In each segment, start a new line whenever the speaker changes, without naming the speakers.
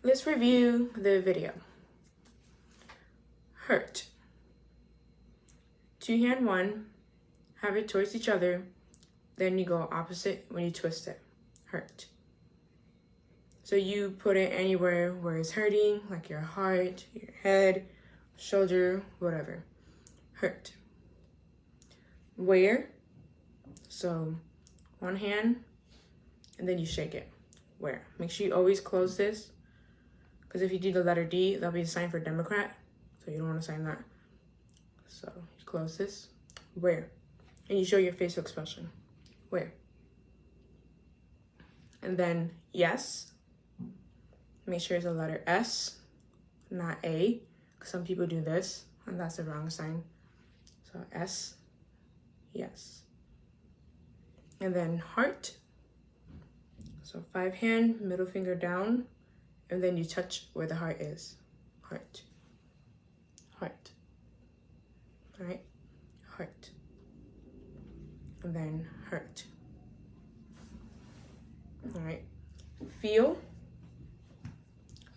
Let's review the video. Hurt. Two hand one, have it towards each other, then you go opposite when you twist it. Hurt. So you put it anywhere where it's hurting, like your heart, your head, shoulder, whatever. Hurt. Where. So one hand, and then you shake it. Where. Make sure you always close this, because if you do the letter D, that'll be a sign for Democrat, so you don't want to sign that. So you close this. Where. And you show your facial expression. Where. And then yes. Make sure it's a letter S, not A, because some people do this, and that's the wrong sign. So S, yes. And then heart. So 5 hand, middle finger down, and then you touch where the heart is. Heart. Heart. All right? Heart. And then hurt. All right? Feel.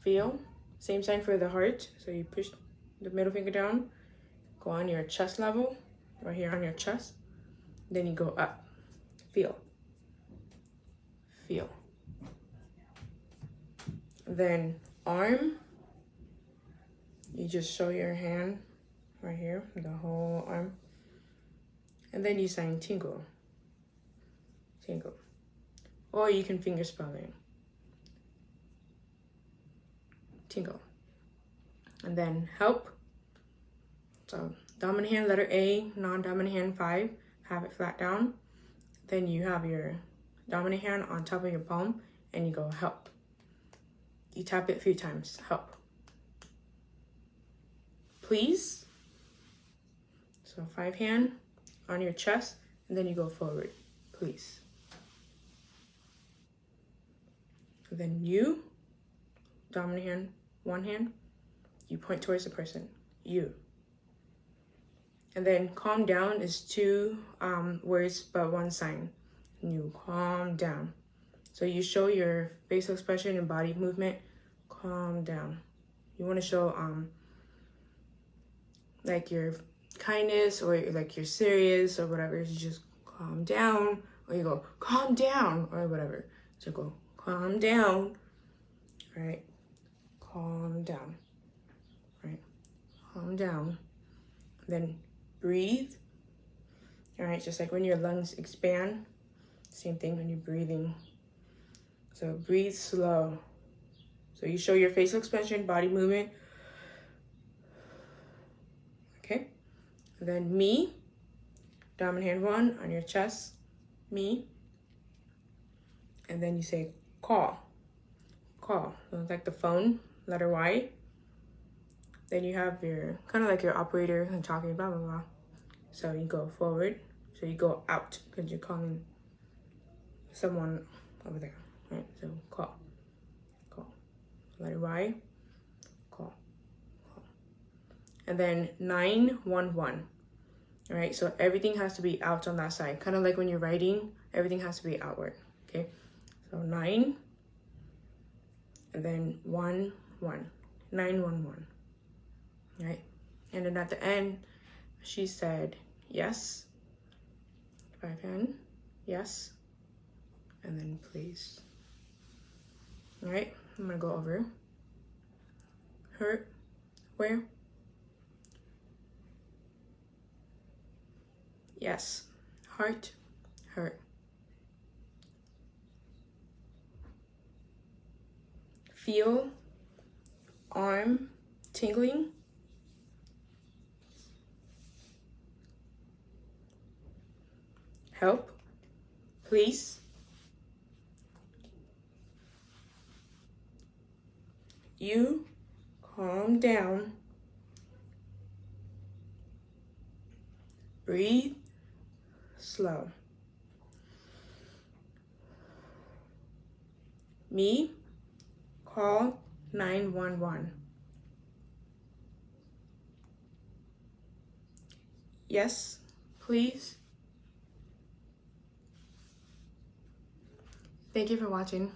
Feel. Same sign for the heart. So you push the middle finger down, go on your chest level, right here on your chest. Then you go up. Feel. Feel. Then arm. You just show your hand right here, the whole arm. And then you sign tingle. Tingle. Or you can finger spell it. Tingle. And then help. So dominant hand, letter A, non-dominant hand 5, have it flat down. Then you have your dominant hand on top of your palm and you go help. You tap it a few times, help. Please. So 5 hand on your chest and then you go forward, please. And then you, dominant hand, 1 hand, you point towards the person, you. And then calm down is 2 words but 1 sign. You calm down. So you show your facial expression and body movement, calm down. You want to show like your kindness or like you're serious or whatever. You just calm down, or you go calm down or whatever. So go calm down, right? Calm down, right? Calm down. Then breathe. All right, just like when your lungs expand, same thing when you're breathing. So breathe slow. So you show your facial expression, body movement. Okay. And then me, dominant hand 1 on your chest, me. And then you say call. Call. So like the phone, letter Y. Then you have your, kind of like your operator and talking, blah, blah, blah. So you go forward. So you go out because you're calling someone over there, right? So call, call. Letter Y, call, call. And then 911. All right, so everything has to be out on that side. Kind of like when you're writing, everything has to be outward, okay? So 9, and then 1, 1, 911. Right? And then at the end, she said, yes. 5 hand, yes. And then please. All right, I'm gonna go over. Hurt, where? Yes. Heart, hurt. Feel, arm, tingling. Help, please. You, calm down. Breathe slow. Me, call 911. Yes, please. Thank you for watching.